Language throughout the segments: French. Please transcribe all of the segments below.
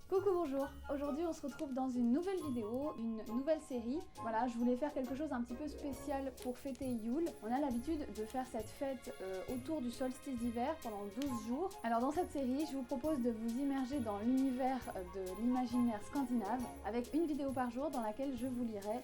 Coucou, bonjour. Aujourd'hui on se retrouve dans une nouvelle vidéo, une nouvelle série. Voilà, je voulais faire quelque chose un petit peu spécial pour fêter Yule. On a l'habitude de faire cette fête autour du solstice d'hiver pendant 12 jours. Alors dans cette série, je vous propose de vous immerger dans l'univers de l'imaginaire scandinave avec une vidéo par jour dans laquelle je vous lirai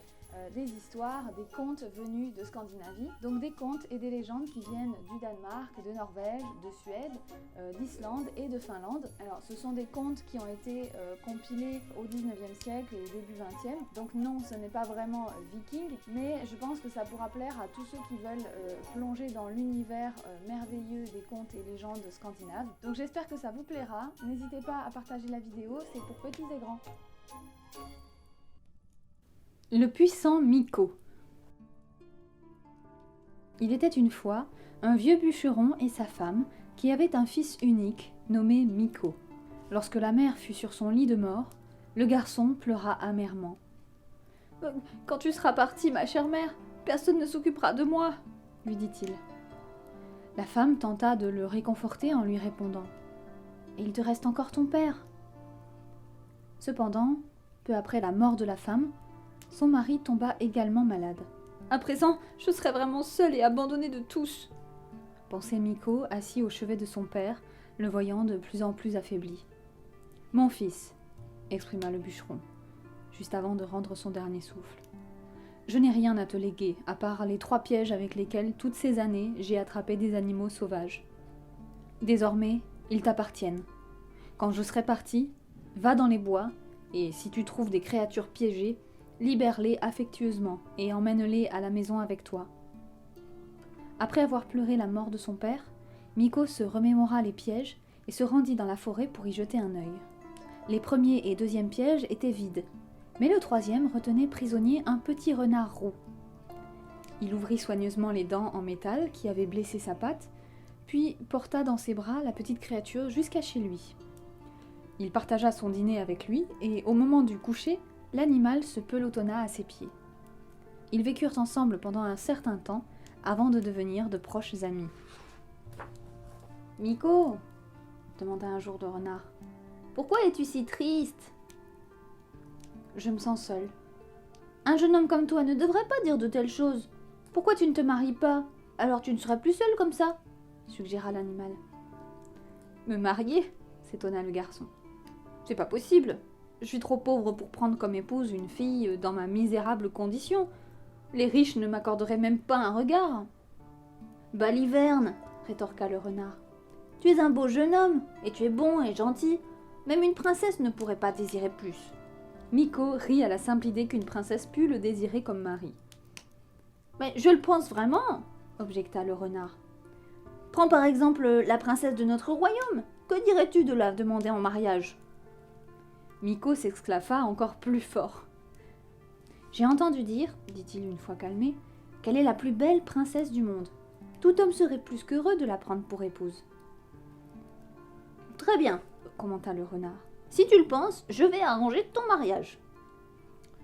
des histoires, des contes venus de Scandinavie, donc des contes et des légendes qui viennent du Danemark, de Norvège, de Suède, d'Islande et de Finlande. Alors ce sont des contes qui ont été compilés au 19e siècle et début 20e, donc non, ce n'est pas vraiment viking, mais je pense que ça pourra plaire à tous ceux qui veulent plonger dans l'univers merveilleux des contes et légendes scandinaves. Donc j'espère que ça vous plaira, n'hésitez pas à partager la vidéo, c'est pour petits et grands. Le puissant Miko. Il était une fois un vieux bûcheron et sa femme qui avaient un fils unique nommé Miko. Lorsque la mère fut sur son lit de mort, le garçon pleura amèrement. « Quand tu seras partie, ma chère mère, personne ne s'occupera de moi, » lui dit-il. La femme tenta de le réconforter en lui répondant « Il te reste encore ton père. » Cependant, peu après la mort de la femme, son mari tomba également malade. « À présent, je serai vraiment seule et abandonnée de tous !» pensait Miko, assis au chevet de son père, le voyant de plus en plus affaibli. « Mon fils, » exprima le bûcheron, juste avant de rendre son dernier souffle. « Je n'ai rien à te léguer, à part les 3 pièges avec lesquels, toutes ces années, j'ai attrapé des animaux sauvages. Désormais, ils t'appartiennent. Quand je serai parti, va dans les bois, et si tu trouves des créatures piégées, libère-les affectueusement et emmène-les à la maison avec toi. » Après avoir pleuré la mort de son père, Miko se remémora les pièges et se rendit dans la forêt pour y jeter un œil. Les premiers et deuxièmes pièges étaient vides, mais le 3e retenait prisonnier un petit renard roux. Il ouvrit soigneusement les dents en métal qui avaient blessé sa patte, puis porta dans ses bras la petite créature jusqu'à chez lui. Il partagea son dîner avec lui et au moment du coucher, l'animal se pelotonna à ses pieds. Ils vécurent ensemble pendant un certain temps avant de devenir de proches amis. « Miko » demanda un jour le renard. « Pourquoi es-tu si triste ?»« Je me sens seul. »« Un jeune homme comme toi ne devrait pas dire de telles choses. Pourquoi tu ne te maries pas? Alors tu ne serais plus seul comme ça ?» suggéra l'animal. « Me marier ?» s'étonna le garçon. « C'est pas possible. Je suis trop pauvre pour prendre comme épouse une fille dans ma misérable condition. Les riches ne m'accorderaient même pas un regard. »« Baliverne » rétorqua le renard. « Tu es un beau jeune homme, et tu es bon et gentil. Même une princesse ne pourrait pas désirer plus. » Miko rit à la simple idée qu'une princesse pût le désirer comme mari. « Mais je le pense vraiment, » objecta le renard. « Prends par exemple la princesse de notre royaume. Que dirais-tu de la demander en mariage ?» Miko s'exclaffa encore plus fort. « J'ai entendu dire, dit-il une fois calmé, qu'elle est la plus belle princesse du monde. Tout homme serait plus qu'heureux de la prendre pour épouse. »« Très bien, » commenta le renard. « Si tu le penses, je vais arranger ton mariage. »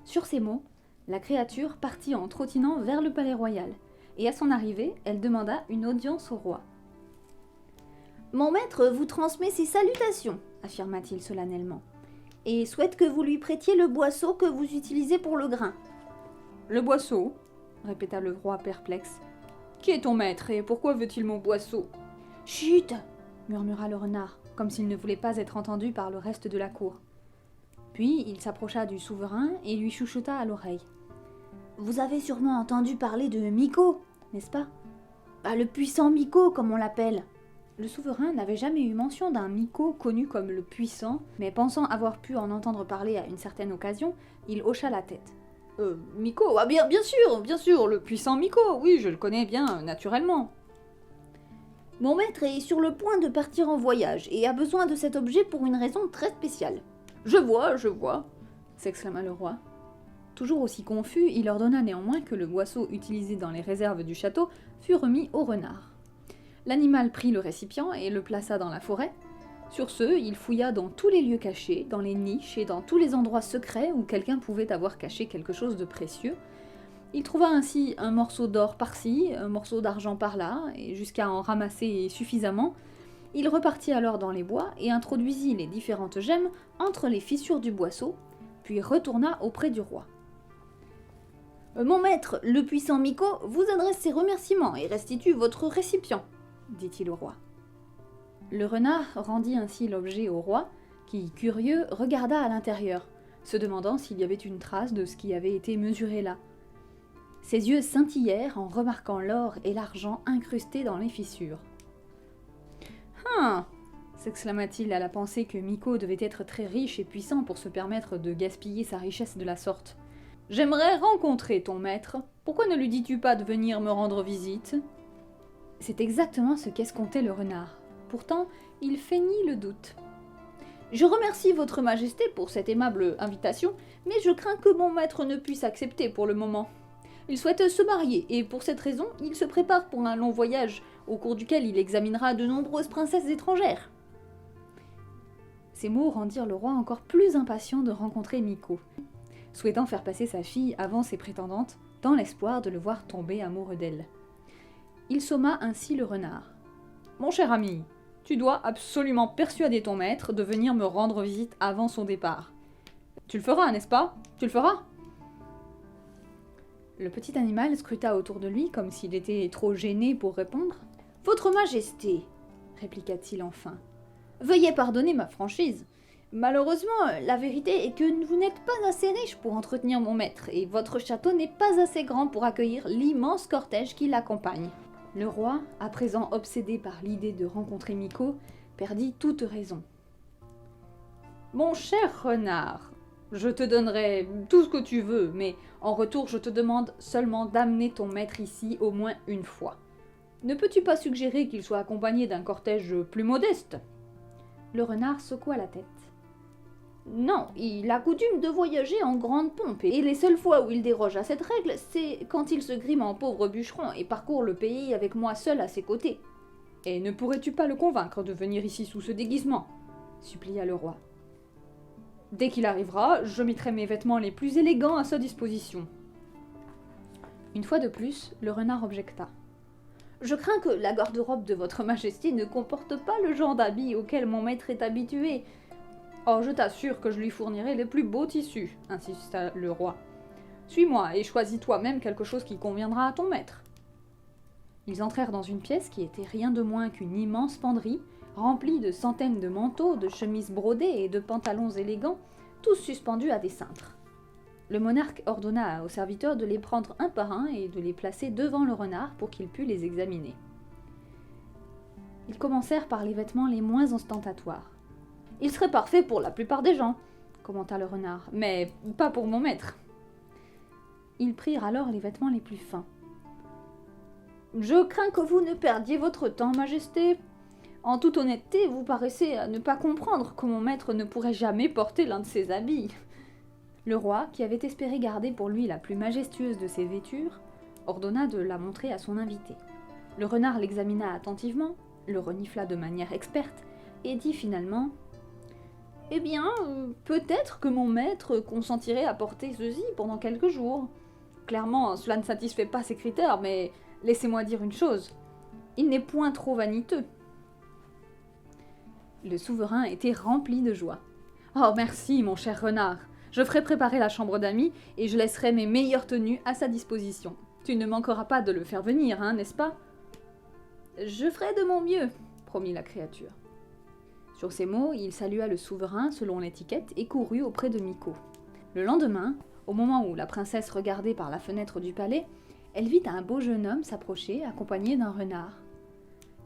Sur ces mots, la créature partit en trottinant vers le palais royal, et à son arrivée, elle demanda une audience au roi. « Mon maître vous transmet ses salutations, » affirma-t-il solennellement, « et souhaite que vous lui prêtiez le boisseau que vous utilisez pour le grain. »« Le boisseau ?» répéta le roi perplexe. « Qui est ton maître et pourquoi veut-il mon boisseau ?»« Chut !» murmura le renard, comme s'il ne voulait pas être entendu par le reste de la cour. Puis il s'approcha du souverain et lui chuchota à l'oreille. « Vous avez sûrement entendu parler de Miko, n'est-ce pas ? Le puissant Miko, comme on l'appelle. » Le souverain n'avait jamais eu mention d'un Miko connu comme le puissant, mais pensant avoir pu en entendre parler à une certaine occasion, il hocha la tête. Miko, ah bien sûr, le puissant Miko, oui, je le connais bien, naturellement. Mon maître est sur le point de partir en voyage et a besoin de cet objet pour une raison très spéciale. Je vois, s'exclama le roi. Toujours aussi confus, il ordonna néanmoins que le boisseau utilisé dans les réserves du château fût remis au renard. L'animal prit le récipient et le plaça dans la forêt. Sur ce, il fouilla dans tous les lieux cachés, dans les niches et dans tous les endroits secrets où quelqu'un pouvait avoir caché quelque chose de précieux. Il trouva ainsi un morceau d'or par-ci, un morceau d'argent par-là, et jusqu'à en ramasser suffisamment, Il repartit alors dans les bois et introduisit les différentes gemmes entre les fissures du boisseau, puis retourna auprès du roi. « Mon maître, le puissant Miko, vous adresse ses remerciements et restitue votre récipient, » dit-il au roi. Le renard rendit ainsi l'objet au roi, qui, curieux, regarda à l'intérieur, se demandant s'il y avait une trace de ce qui avait été mesuré là. Ses yeux scintillèrent en remarquant l'or et l'argent incrustés dans les fissures. « Ah !» s'exclama-t-il à la pensée que Miko devait être très riche et puissant pour se permettre de gaspiller sa richesse de la sorte. « J'aimerais rencontrer ton maître. Pourquoi ne lui dis-tu pas de venir me rendre visite ?» C'est exactement ce qu'escomptait le renard. Pourtant, il feignit le doute. « Je remercie votre majesté pour cette aimable invitation, mais je crains que mon maître ne puisse accepter pour le moment. Il souhaite se marier, et pour cette raison, il se prépare pour un long voyage, au cours duquel il examinera de nombreuses princesses étrangères. » Ces mots rendirent le roi encore plus impatient de rencontrer Miko, souhaitant faire passer sa fille avant ses prétendantes, dans l'espoir de le voir tomber amoureux d'elle. Il somma ainsi le renard. « Mon cher ami, tu dois absolument persuader ton maître de venir me rendre visite avant son départ. Tu le feras, n'est-ce pas? Tu le feras ?» Le petit animal scruta autour de lui comme s'il était trop gêné pour répondre. « Votre majesté, » répliqua-t-il enfin, « veuillez pardonner ma franchise. Malheureusement, la vérité est que vous n'êtes pas assez riche pour entretenir mon maître, et votre château n'est pas assez grand pour accueillir l'immense cortège qui l'accompagne. » Le roi, à présent obsédé par l'idée de rencontrer Miko, perdit toute raison. « Mon cher renard, je te donnerai tout ce que tu veux, mais en retour je te demande seulement d'amener ton maître ici au moins une fois. Ne peux-tu pas suggérer qu'il soit accompagné d'un cortège plus modeste ?» Le renard secoua la tête. « Non, il a coutume de voyager en grande pompe, et les seules fois où il déroge à cette règle, c'est quand il se grime en pauvre bûcheron et parcourt le pays avec moi seul à ses côtés. »« Et ne pourrais-tu pas le convaincre de venir ici sous ce déguisement ?» supplia le roi. « Dès qu'il arrivera, je mettrai mes vêtements les plus élégants à sa disposition. » Une fois de plus, le renard objecta. « Je crains que la garde-robe de votre majesté ne comporte pas le genre d'habit auquel mon maître est habitué. »« Oh, je t'assure que je lui fournirai les plus beaux tissus, » insista le roi. « Suis-moi et choisis toi-même quelque chose qui conviendra à ton maître. » Ils entrèrent dans une pièce qui était rien de moins qu'une immense penderie, remplie de centaines de manteaux, de chemises brodées et de pantalons élégants, tous suspendus à des cintres. Le monarque ordonna aux serviteurs de les prendre un par un et de les placer devant le renard pour qu'il pût les examiner. Ils commencèrent par les vêtements les moins ostentatoires. « Il serait parfait pour la plupart des gens, » commenta le renard, « mais pas pour mon maître. » Ils prirent alors les vêtements les plus fins. « Je crains que vous ne perdiez votre temps, majesté. En toute honnêteté, vous paraissez ne pas comprendre que mon maître ne pourrait jamais porter l'un de ces habits. » Le roi, qui avait espéré garder pour lui la plus majestueuse de ses vêtures, ordonna de la montrer à son invité. Le renard l'examina attentivement, le renifla de manière experte, et dit finalement « Eh bien, peut-être que mon maître consentirait à porter ceci pendant quelques jours. Clairement, cela ne satisfait pas ses critères, mais laissez-moi dire une chose, il n'est point trop vaniteux. » Le souverain était rempli de joie. « Oh merci, mon cher renard, je ferai préparer la chambre d'amis et je laisserai mes meilleures tenues à sa disposition. Tu ne manqueras pas de le faire venir, hein, n'est-ce pas ?»« Je ferai de mon mieux, » promit la créature. Sur ces mots, il salua le souverain selon l'étiquette et courut auprès de Miko. Le lendemain, au moment où la princesse regardait par la fenêtre du palais, elle vit un beau jeune homme s'approcher accompagné d'un renard.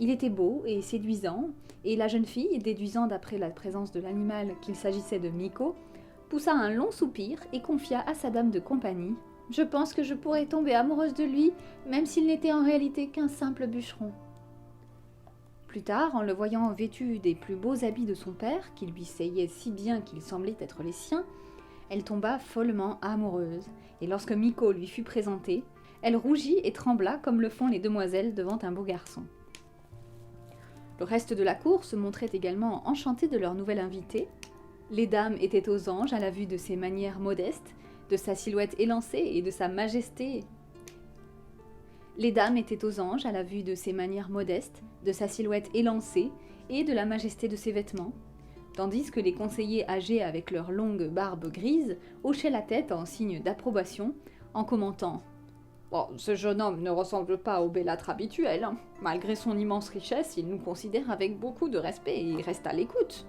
Il était beau et séduisant, et la jeune fille, déduisant d'après la présence de l'animal qu'il s'agissait de Miko, poussa un long soupir et confia à sa dame de compagnie « Je pense que je pourrais tomber amoureuse de lui, même s'il n'était en réalité qu'un simple bûcheron. » Plus tard, en le voyant vêtu des plus beaux habits de son père, qui lui seyaient si bien qu'ils semblaient être les siens, elle tomba follement amoureuse, et lorsque Miko lui fut présentée, elle rougit et trembla comme le font les demoiselles devant un beau garçon. Le reste de la cour se montrait également enchanté de leur nouvel invité. Les dames étaient aux anges à la vue de ses manières modestes, de sa silhouette élancée et de sa majesté. Les dames étaient aux anges à la vue de ses manières modestes, de sa silhouette élancée et de la majesté de ses vêtements, tandis que les conseillers âgés avec leurs longues barbes grises hochaient la tête en signe d'approbation, en commentant « Bon, ce jeune homme ne ressemble pas au bellâtre habituel. Malgré son immense richesse, il nous considère avec beaucoup de respect et reste à l'écoute. »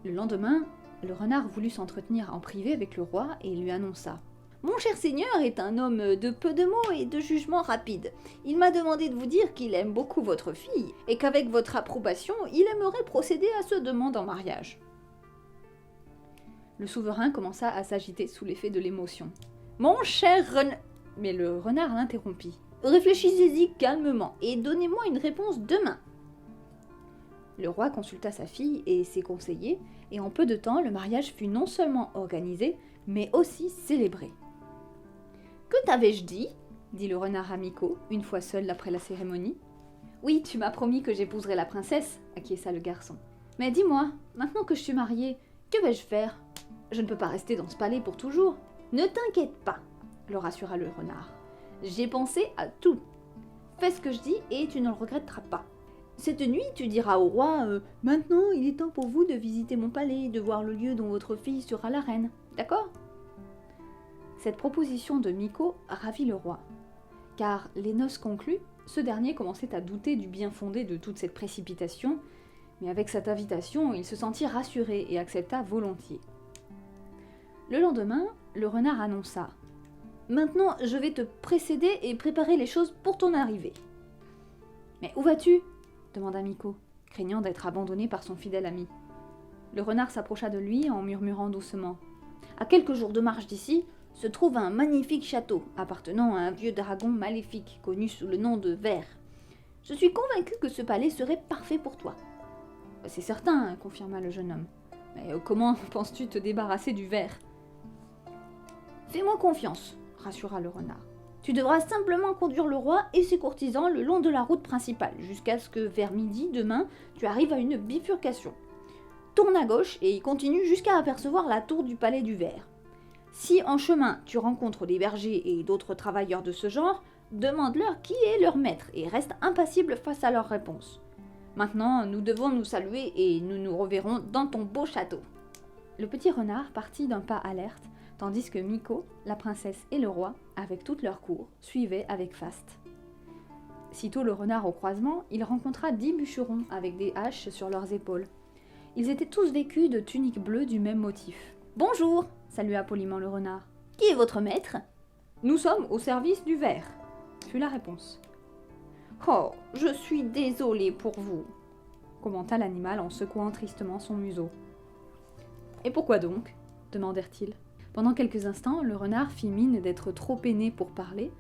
Le lendemain, le renard voulut s'entretenir en privé avec le roi et lui annonça « Mon cher seigneur est un homme de peu de mots et de jugement rapide. Il m'a demandé de vous dire qu'il aime beaucoup votre fille et qu'avec votre approbation, il aimerait procéder à ce demande en mariage. » Le souverain commença à s'agiter sous l'effet de l'émotion. « Mon cher renard... » Mais le renard l'interrompit. « Réfléchissez-y calmement et donnez-moi une réponse demain. » Le roi consulta sa fille et ses conseillers, et en peu de temps, le mariage fut non seulement organisé, mais aussi célébré. « Que t'avais-je dit ?» dit le renard à Miko, une fois seul après la cérémonie. « Oui, tu m'as promis que j'épouserais la princesse, » acquiesça le garçon. « Mais dis-moi, maintenant que je suis mariée, que vais-je faire ? Je ne peux pas rester dans ce palais pour toujours. »« Ne t'inquiète pas, » le rassura le renard. « J'ai pensé à tout. Fais ce que je dis et tu ne le regretteras pas. Cette nuit, tu diras au roi « Maintenant, il est temps pour vous de visiter mon palais, de voir le lieu dont votre fille sera la reine. D'accord ?» Cette proposition de Miko ravit le roi, car les noces conclues, ce dernier commençait à douter du bien fondé de toute cette précipitation, mais avec cette invitation, il se sentit rassuré et accepta volontiers. Le lendemain, le renard annonça « Maintenant, je vais te précéder et préparer les choses pour ton arrivée. »« Mais où vas-tu » demanda Miko, craignant d'être abandonné par son fidèle ami. Le renard s'approcha de lui en murmurant doucement « À quelques jours de marche d'ici, se trouve un magnifique château appartenant à un vieux dragon maléfique connu sous le nom de Ver. Je suis convaincu que ce palais serait parfait pour toi. »« C'est certain, » confirma le jeune homme. « Mais comment penses-tu te débarrasser du ver ?»« Fais-moi confiance, » rassura le renard. « Tu devras simplement conduire le roi et ses courtisans le long de la route principale, jusqu'à ce que vers midi demain, tu arrives à une bifurcation. Tourne à gauche et continue jusqu'à apercevoir la tour du palais du ver. Si en chemin tu rencontres des bergers et d'autres travailleurs de ce genre, demande-leur qui est leur maître et reste impassible face à leurs réponses. Maintenant, nous devons nous saluer et nous nous reverrons dans ton beau château. » Le petit renard partit d'un pas alerte, tandis que Miko, la princesse et le roi, avec toute leur cour, suivaient avec faste. Sitôt le renard au croisement, il rencontra 10 bûcherons avec des haches sur leurs épaules. Ils étaient tous vêtus de tuniques bleues du même motif. « Bonjour !» salua poliment le renard. « Qui est votre maître ?»« Nous sommes au service du ver » fut la réponse. « Oh, je suis désolé pour vous » commenta l'animal en secouant tristement son museau. « Et pourquoi donc ?» demandèrent-ils. Pendant quelques instants, le renard fit mine d'être trop peiné pour parler,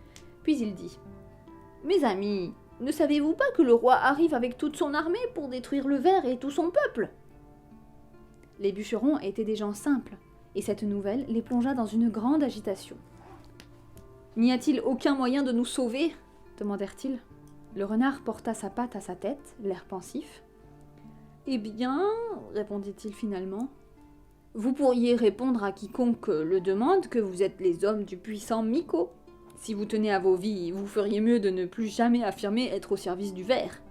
puis il dit « Mes amis, ne savez-vous pas que le roi arrive avec toute son armée pour détruire le ver et tout son peuple ?» Les bûcherons étaient des gens simples, et cette nouvelle les plongea dans une grande agitation. « N'y a-t-il aucun moyen de nous sauver ?» demandèrent-ils. Le renard porta sa patte à sa tête, l'air pensif. « Eh bien, » répondit-il finalement, « vous pourriez répondre à quiconque le demande que vous êtes les hommes du puissant Miko. Si vous tenez à vos vies, vous feriez mieux de ne plus jamais affirmer être au service du ver.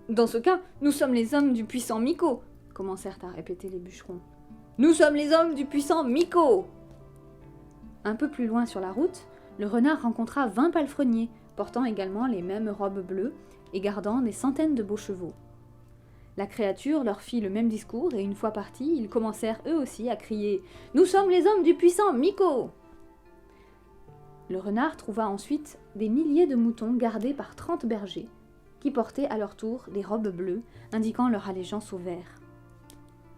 Dans ce cas, nous sommes les hommes du puissant Miko, » commencèrent à répéter les bûcherons. « Nous sommes les hommes du puissant Miko !» Un peu plus loin sur la route, le renard rencontra 20 palefreniers, portant également les mêmes robes bleues et gardant des centaines de beaux chevaux. La créature leur fit le même discours et une fois partis, ils commencèrent eux aussi à crier « Nous sommes les hommes du puissant Miko !» Le renard trouva ensuite des milliers de moutons gardés par 30 bergers, qui portaient à leur tour des robes bleues, indiquant leur allégeance au ver.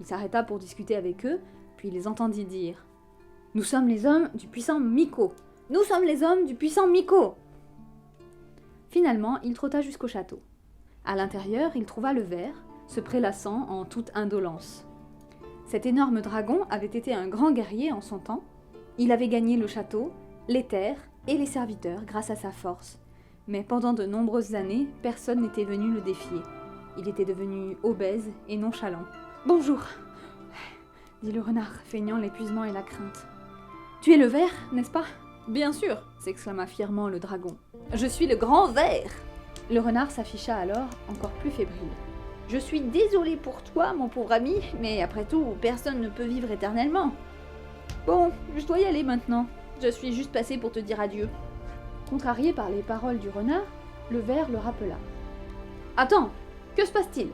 Il s'arrêta pour discuter avec eux, puis il les entendit dire « Nous sommes les hommes du puissant Miko ! Nous sommes les hommes du puissant Miko !» Finalement, il trotta jusqu'au château. À l'intérieur, il trouva le ver, se prélassant en toute indolence. Cet énorme dragon avait été un grand guerrier en son temps. Il avait gagné le château, les terres et les serviteurs grâce à sa force. Mais pendant de nombreuses années, personne n'était venu le défier. Il était devenu obèse et nonchalant. « Bonjour !» dit le renard, feignant l'épuisement et la crainte. « Tu es le ver, n'est-ce pas ?»« Bien sûr !» s'exclama fièrement le dragon. « Je suis le grand ver !» Le renard s'afficha alors encore plus fébrile. Je suis désolée pour toi, mon pauvre ami, mais après tout, personne ne peut vivre éternellement. Bon, je dois y aller maintenant. Je suis juste passée pour te dire adieu. Contrarié par les paroles du renard, le ver le rappela. Attends, que se passe-t-il ?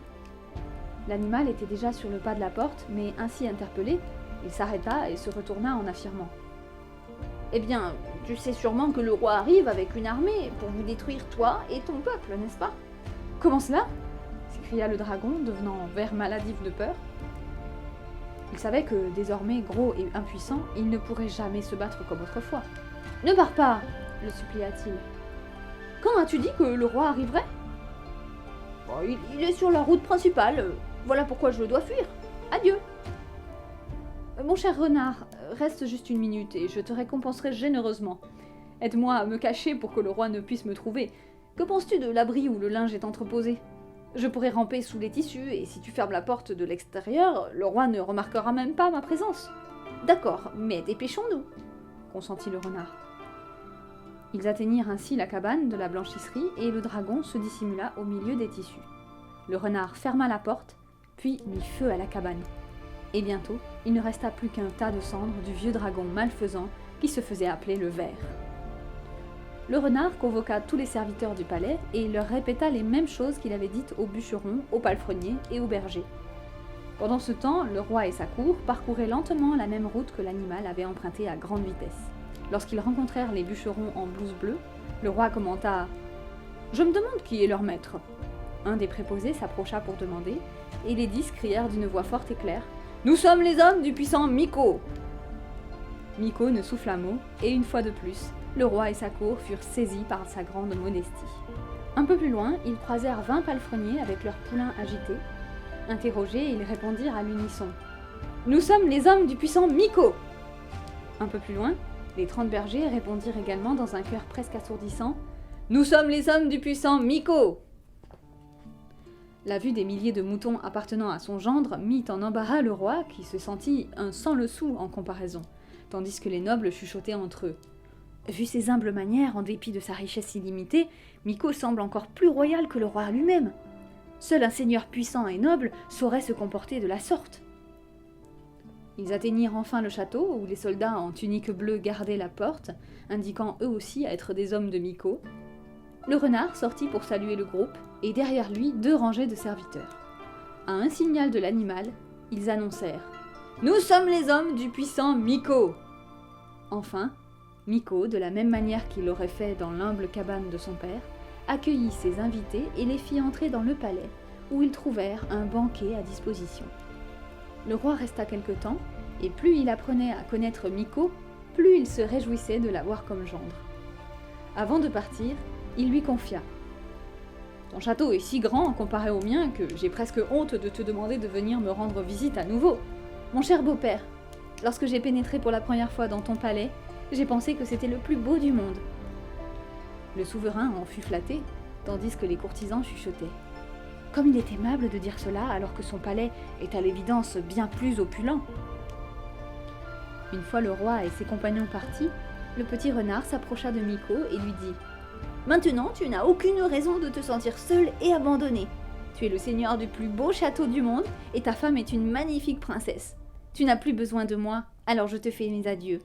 L'animal était déjà sur le pas de la porte, mais ainsi interpellé, il s'arrêta et se retourna en affirmant. Eh bien, tu sais sûrement que le roi arrive avec une armée pour vous détruire toi et ton peuple, n'est-ce pas ? Comment cela ? S'écria le dragon, devenant vert maladif de peur. Il savait que, désormais gros et impuissant, il ne pourrait jamais se battre comme autrefois. Ne pars pas, le supplia-t-il. Quand as-tu dit que le roi arriverait ? Bon, il est sur la route principale, voilà pourquoi je dois fuir. Adieu. Mon cher renard, reste juste une minute et je te récompenserai généreusement. Aide-moi à me cacher pour que le roi ne puisse me trouver. Que penses-tu de l'abri où le linge est entreposé ? Je pourrais ramper sous les tissus et si tu fermes la porte de l'extérieur, le roi ne remarquera même pas ma présence. D'accord, mais dépêchons-nous, consentit le renard. Ils atteignirent ainsi la cabane de la blanchisserie et le dragon se dissimula au milieu des tissus. Le renard ferma la porte, puis mit feu à la cabane. Et bientôt, il ne resta plus qu'un tas de cendres du vieux dragon malfaisant qui se faisait appeler le ver. Le renard convoqua tous les serviteurs du palais et leur répéta les mêmes choses qu'il avait dites aux bûcherons, aux palefreniers et aux bergers. Pendant ce temps, le roi et sa cour parcouraient lentement la même route que l'animal avait empruntée à grande vitesse. Lorsqu'ils rencontrèrent les bûcherons en blouse bleue, le roi commenta « Je me demande qui est leur maître ?» Un des préposés s'approcha pour demander, et les 10 crièrent d'une voix forte et claire « Nous sommes les hommes du puissant Miko !» Miko ne souffla mot, et une fois de plus, le roi et sa cour furent saisis par sa grande modestie. Un peu plus loin, ils croisèrent 20 palefreniers avec leurs poulains agités. Interrogés, ils répondirent à l'unisson « Nous sommes les hommes du puissant Miko !» Un peu plus loin, les 30 bergers répondirent également dans un chœur presque assourdissant « Nous sommes les hommes du puissant Miko !» La vue des milliers de moutons appartenant à son gendre mit en embarras le roi qui se sentit un sans le sou en comparaison, tandis que les nobles chuchotaient entre eux. Vu ses humbles manières, en dépit de sa richesse illimitée, Miko semble encore plus royal que le roi lui-même. Seul un seigneur puissant et noble saurait se comporter de la sorte. Ils atteignirent enfin le château, où les soldats en tunique bleue gardaient la porte, indiquant eux aussi être des hommes de Miko. Le renard sortit pour saluer le groupe, et derrière lui 2 rangées de serviteurs. À un signal de l'animal, ils annoncèrent « Nous sommes les hommes du puissant Miko !» Enfin, Miko, de la même manière qu'il l'aurait fait dans l'humble cabane de son père, accueillit ses invités et les fit entrer dans le palais, où ils trouvèrent un banquet à disposition. Le roi resta quelque temps, et plus il apprenait à connaître Miko, plus il se réjouissait de l'avoir comme gendre. Avant de partir, il lui confia « Ton château est si grand comparé au mien que j'ai presque honte de te demander de venir me rendre visite à nouveau. Mon cher beau-père, lorsque j'ai pénétré pour la première fois dans ton palais, j'ai pensé que c'était le plus beau du monde. » Le souverain en fut flatté, tandis que les courtisans chuchotaient. Comme il est aimable de dire cela alors que son palais est à l'évidence bien plus opulent. Une fois le roi et ses compagnons partis, le petit renard s'approcha de Miko et lui dit « Maintenant, tu n'as aucune raison de te sentir seul et abandonné. Tu es le seigneur du plus beau château du monde et ta femme est une magnifique princesse. Tu n'as plus besoin de moi, alors je te fais mes adieux. »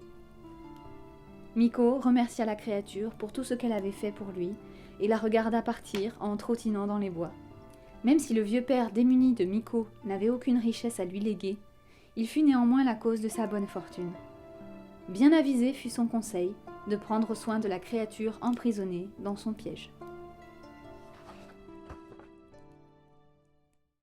Miko remercia la créature pour tout ce qu'elle avait fait pour lui et la regarda partir en trottinant dans les bois. Même si le vieux père démuni de Miko n'avait aucune richesse à lui léguer, il fut néanmoins la cause de sa bonne fortune. Bien avisé fut son conseil de prendre soin de la créature emprisonnée dans son piège.